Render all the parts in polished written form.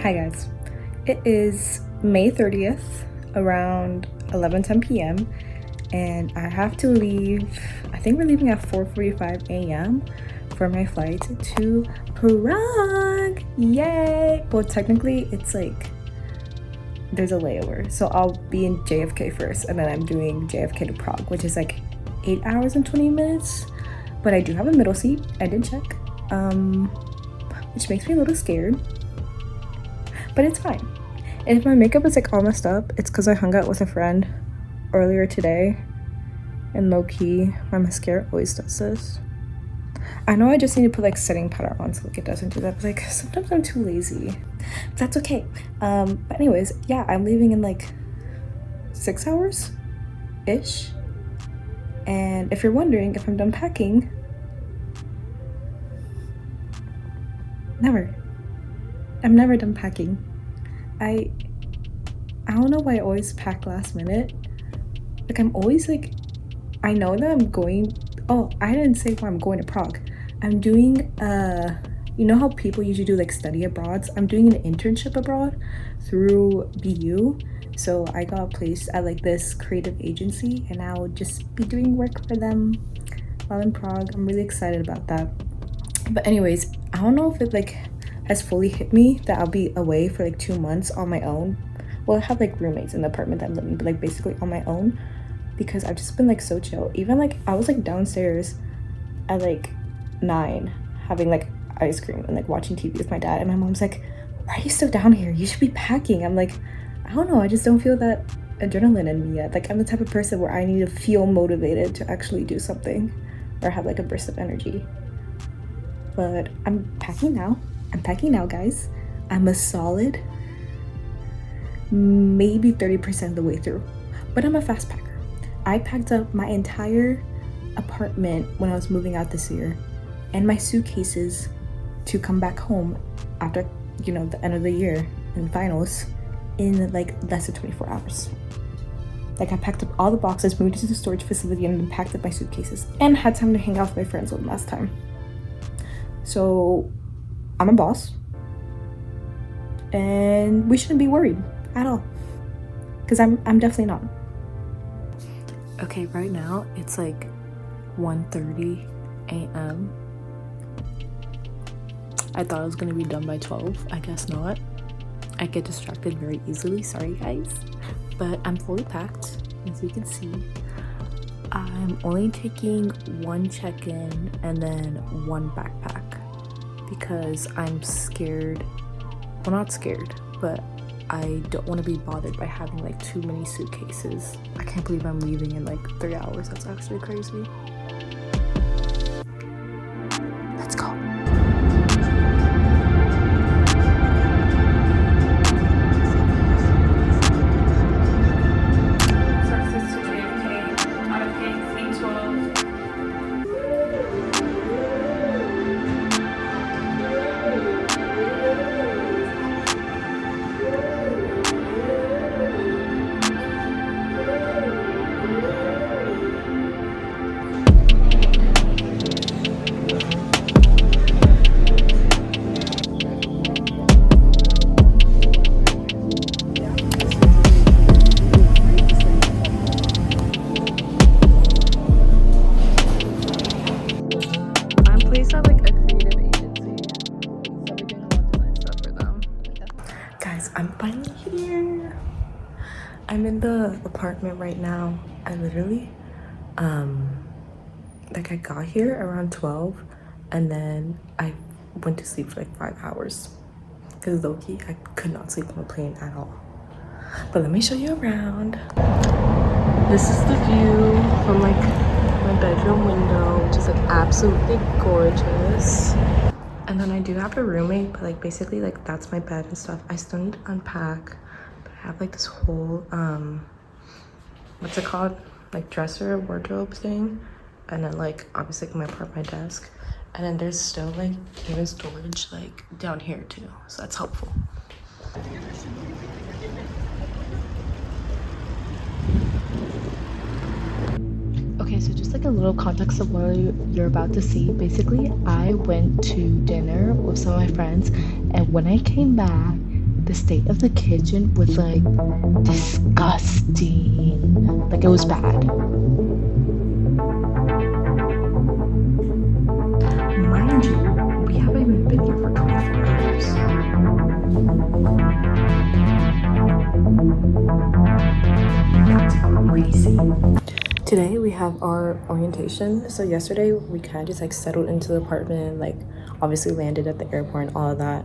Hi guys, it is May 30th around 11:10 p.m. and I have to leave. I think we're leaving at 4:45 a.m. for my flight to Prague. Yay! Well, technically it's like there's a layover, so I'll be in JFK first and then I'm doing JFK to Prague, which is like 8 hours and 20 minutes, but I do have a middle seat. I did check, which makes me a little scared, but it's fine. And if my makeup is like all messed up, it's because I hung out with a friend earlier today, and low-key my mascara always does this. I know I just need to put like setting powder on so like it doesn't do that, but like sometimes I'm too lazy. But that's okay. But anyways, yeah, I'm leaving in like 6 hours ish. And if you're wondering if I'm done packing, I'm never done packing. I don't know why I always pack last minute. Like I'm always like, I know that I'm going, oh, I didn't say why I'm going to Prague. I'm doing you know how people usually do like study abroads? I'm doing an internship abroad through BU. So I got placed at like this creative agency and I'll just be doing work for them while in Prague. I'm really excited about that. But anyways, I don't know if it like has fully hit me that I'll be away for like 2 months on my own. Well, I have like roommates in the apartment that I'm living, but like basically on my own, because I've just been like so chill. Even like I was like downstairs at like 9 having like ice cream and like watching TV with my dad, and my mom's like, why are you still down here? You should be packing. I'm like, I don't know, I just don't feel that adrenaline in me yet. Like I'm the type of person where I need to feel motivated to actually do something or have like a burst of energy. But I'm packing now, guys. I'm a solid maybe 30% of the way through, but I'm a fast packer. I packed up my entire apartment when I was moving out this year and my suitcases to come back home after, you know, the end of the year and finals in like less than 24 hours. Like I packed up all the boxes, moved to the storage facility, and then packed up my suitcases and had time to hang out with my friends one last time. So I'm a boss and we shouldn't be worried at all, because I'm definitely not. Okay, right now it's like 1:30 a.m. I thought I was gonna be done by 12. I guess not. I get distracted very easily, sorry guys. But I'm fully packed, as you can see. I'm only taking one check-in and then one backpack because I'm scared. Well, not scared, but I don't want to be bothered by having like too many suitcases. I can't believe I'm leaving in like 3 hours. That's actually crazy. Let's go. I'm finally here. I'm in the apartment right now. I literally like I got here around 12 and then I went to sleep for like 5 hours because low-key I could not sleep on a plane at all. But let me show you around. This is the view from like my bedroom window, which is like absolutely gorgeous. And then I do have a roommate, but like basically like that's my bed and stuff. I still need to unpack, but I have like this whole what's it called, like dresser wardrobe thing, and then like obviously like my desk, and then there's still like even storage like down here too, so that's helpful. Okay, so just like a little context of what you're about to see. Basically, I went to dinner with some of my friends, and when I came back, the state of the kitchen was like disgusting. Like it was bad. Mind you, we haven't even been here for 24 hours. That's crazy. Today we have our orientation. So yesterday we kind of just like settled into the apartment, like obviously landed at the airport and all of that.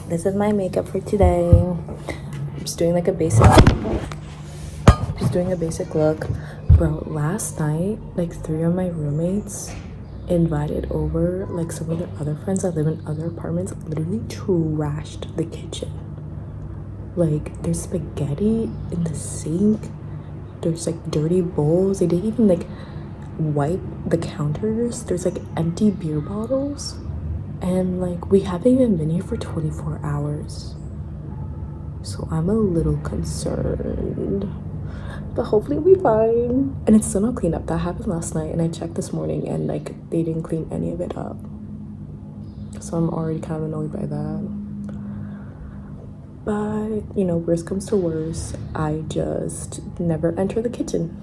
This is my makeup for today. I'm just doing like a basic look. Bro, last night like 3 of my roommates invited over like some of their other friends that live in other apartments, literally trashed the kitchen. Like there's spaghetti in the sink, there's like dirty bowls, they didn't even like wipe the counters, there's like empty beer bottles, and like we haven't even been here for 24 hours. So I'm a little concerned, but hopefully we'll be fine. And it's still not cleaned up. That happened last night and I checked this morning and like they didn't clean any of it up. So I'm already kind of annoyed by that. But you know, worst comes to worst, I just never enter the kitchen.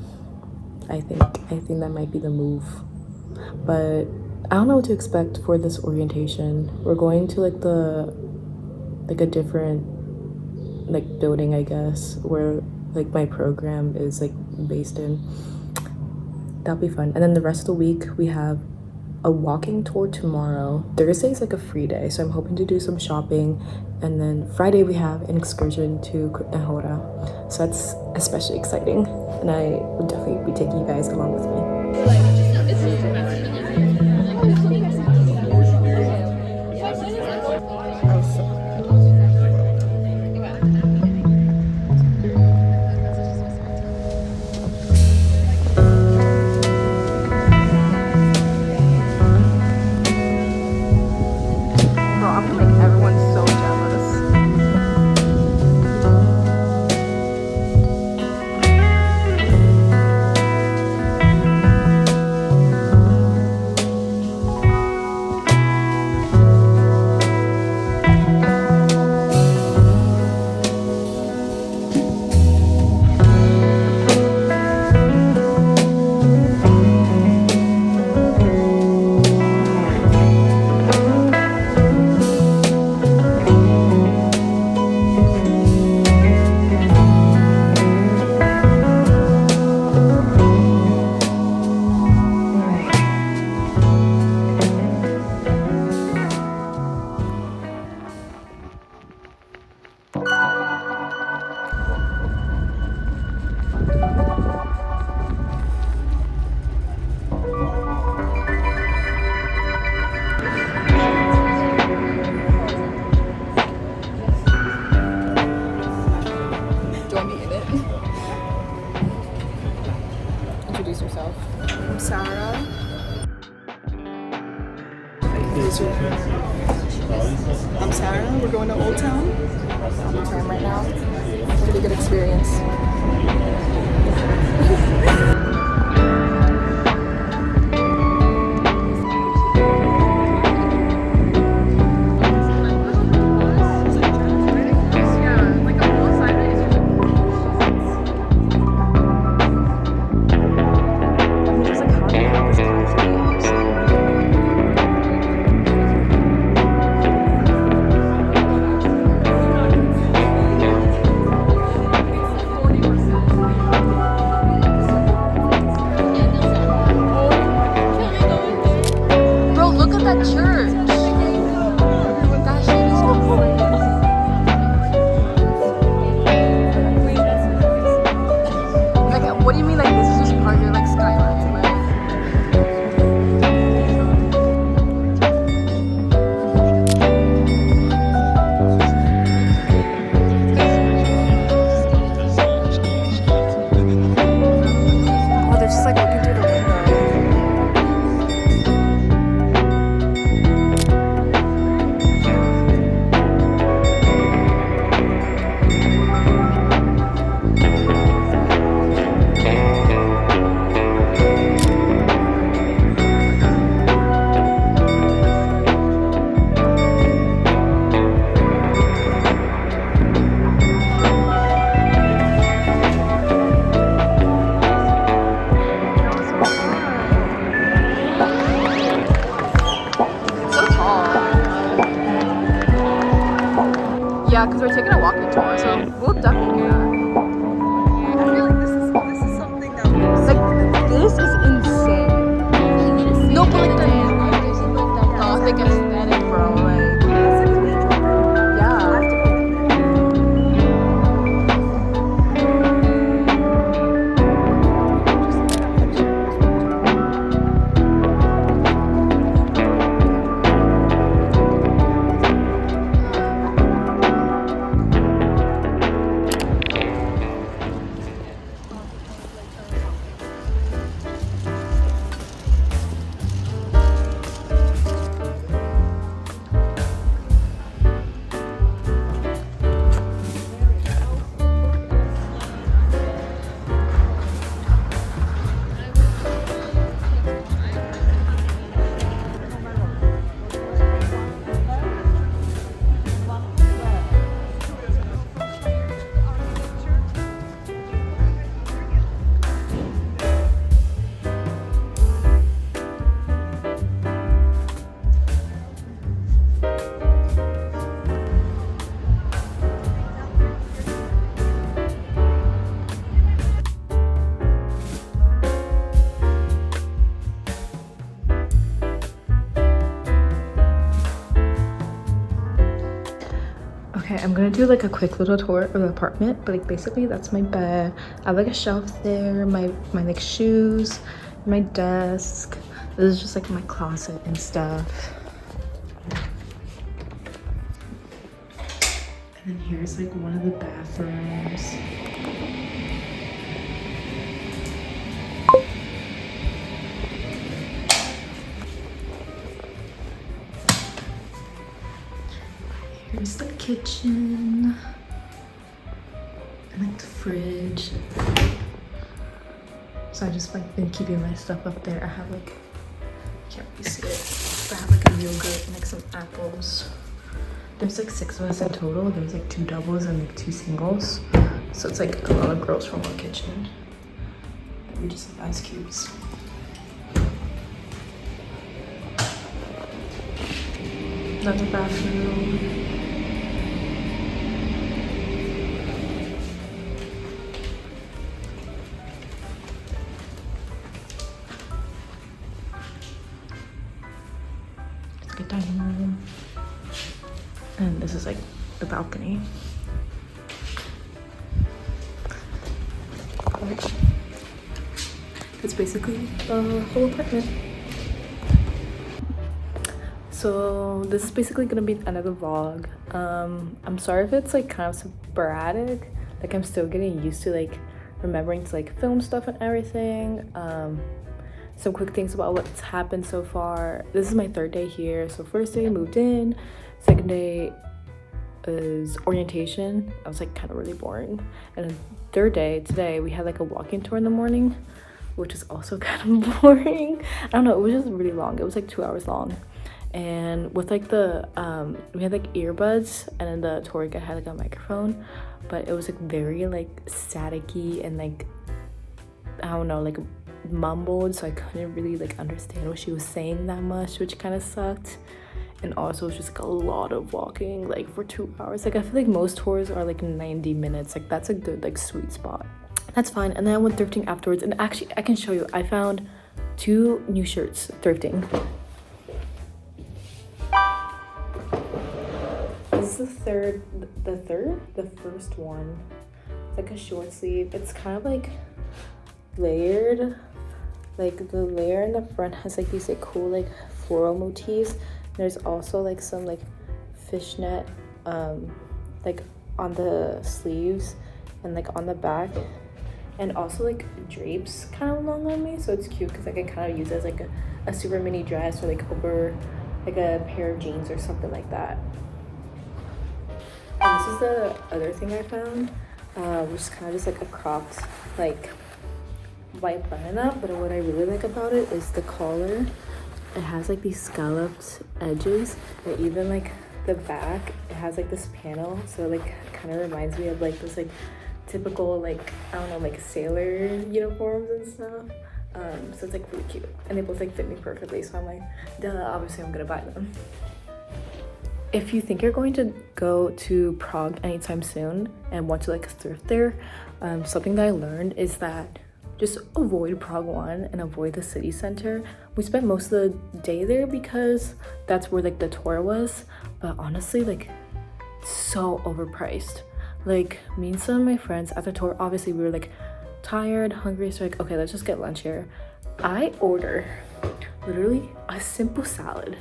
I think that might be the move. But I don't know what to expect for this orientation. We're going to like a different like building, I guess, where like my program is like based in. That'll be fun. And then the rest of the week we have a walking tour tomorrow. Thursday is like a free day, so I'm hoping to do some shopping. And then Friday we have an excursion to Kutnahora, so that's especially exciting, and I will definitely be taking you guys along with me. Introduce yourself. I'm Sarah. I'm Sarah. We're going to Old Town. On the tram right now. Pretty good experience. I'm gonna do like a quick little tour of the apartment, but like basically that's my bed. I have like a shelf there, my like shoes, my desk. This is just like my closet and stuff. And then here's like one of the bathrooms. Here's the kitchen and like the fridge. So I just like been keeping my stuff up there. I have like, can't really see it, but I have like a yogurt and like some apples. There's like 6 of us in total. There's like 2 doubles and like 2 singles. So it's like a lot of girls from one kitchen. And we just have ice cubes. Another bathroom. Dining room, and this is like the balcony. It's basically the whole apartment. So this is basically gonna be the end of the vlog. I'm sorry if it's like kind of sporadic. Like I'm still getting used to like remembering to like film stuff and everything. Some quick things about what's happened so far. This is my 3rd day here. So first day moved in, 2nd day is orientation. I was like kind of really boring. And then 3rd day, today, we had like a walking tour in the morning, which is also kind of boring. I don't know, it was just really long. It was like 2 hours long. And with like the, we had like earbuds, and then the tour guide had like a microphone, but it was like very like staticky and like, I don't know, like mumbled, so I couldn't really like understand what she was saying that much, which kind of sucked. And also it's just like a lot of walking like for 2 hours. Like I feel like most tours are like 90 minutes. Like that's a good like sweet spot. That's fine. And then I went thrifting afterwards, and actually I can show you, I found 2 new shirts thrifting. This is the first one. It's like a short sleeve. It's kind of like layered. Like the layer in the front has like these like cool like floral motifs. There's also like some like fishnet like on the sleeves and like on the back, and also like drapes kind of long on me, so it's cute because I can kind of use it as like a super mini dress or like over like a pair of jeans or something like that. And this is the other thing I found, which is kind of just like a cropped like white button-up, but what I really like about it is the collar. It has like these scalloped edges, and even like the back, it has like this panel, so like kind of reminds me of like this like typical like, I don't know, like sailor uniforms and stuff. So it's like really cute, and they both like fit me perfectly, so I'm like, duh, obviously I'm gonna buy them. If you think you're going to go to Prague anytime soon and want to like thrift there, something that I learned is that just avoid Prague 1 and avoid the city center. We spent most of the day there because that's where like the tour was, but honestly, like so overpriced. Like me and some of my friends at the tour, obviously we were like tired, hungry, so like, okay, let's just get lunch here. I order literally a simple salad.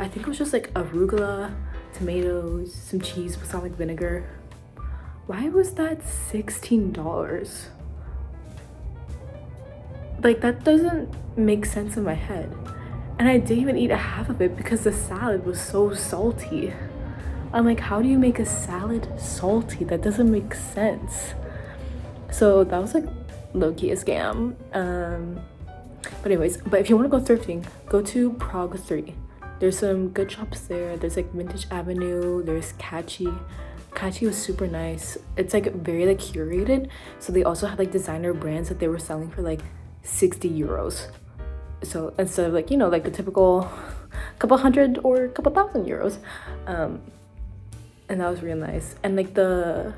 I think it was just like arugula, tomatoes, some cheese with some like vinegar. Why was that $16? Like that doesn't make sense in my head. And I didn't even eat a half of it because the salad was so salty. I'm like, how do you make a salad salty? That doesn't make sense. So that was like low-key a scam. But anyways, but if you want to go thrifting, go to Prague 3. There's some good shops there. There's like Vintage Avenue, there's Kachi. Kachi was super nice. It's like very like curated. So they also had like designer brands that they were selling for like 60 euros. So instead of like, you know, like the typical couple hundred or couple thousand euros. And that was real nice. And like the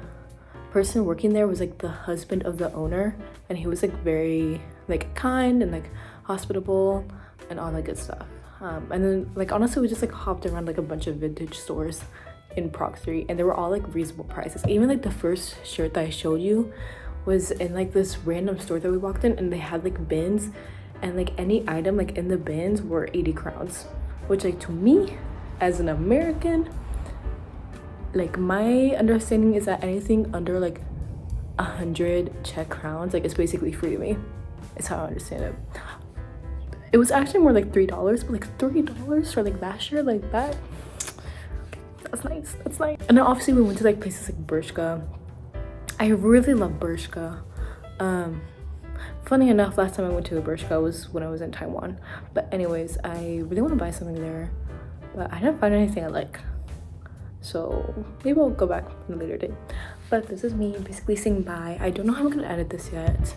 person working there was like the husband of the owner, and he was like very like kind and like hospitable and all that good stuff. And then like honestly we just like hopped around like a bunch of vintage stores in Prague 3, and they were all like reasonable prices. Even like the first shirt that I showed you was in like this random store that we walked in, and they had like bins, and like any item like in the bins were 80 crowns, which like to me as an American, like my understanding is that anything under like 100 Czech crowns, like it's basically free to me. It's how I understand it. It was actually more like $3, but like $3 for like that shirt, like that, that's nice. That's nice. And then obviously we went to like places like Bershka. I really love Bershka. Funny enough, last time I went to a Bershka was when I was in Taiwan. But anyways, I really want to buy something there, but I didn't find anything I like. So maybe I'll go back in a later date. But this is me basically saying bye. I don't know how I'm gonna edit this yet.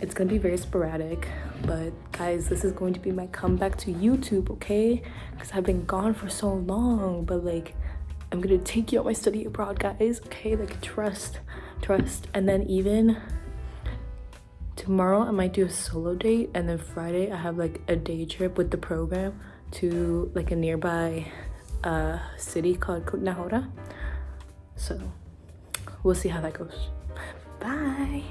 It's gonna be very sporadic, but guys, this is going to be my comeback to YouTube, okay? Because I've been gone for so long, but like I'm gonna take you on my study abroad, guys, okay? Like trust. And then even tomorrow I might do a solo date, and then Friday I have like a day trip with the program to like a nearby city called Kutnahora. So we'll see how that goes. Bye.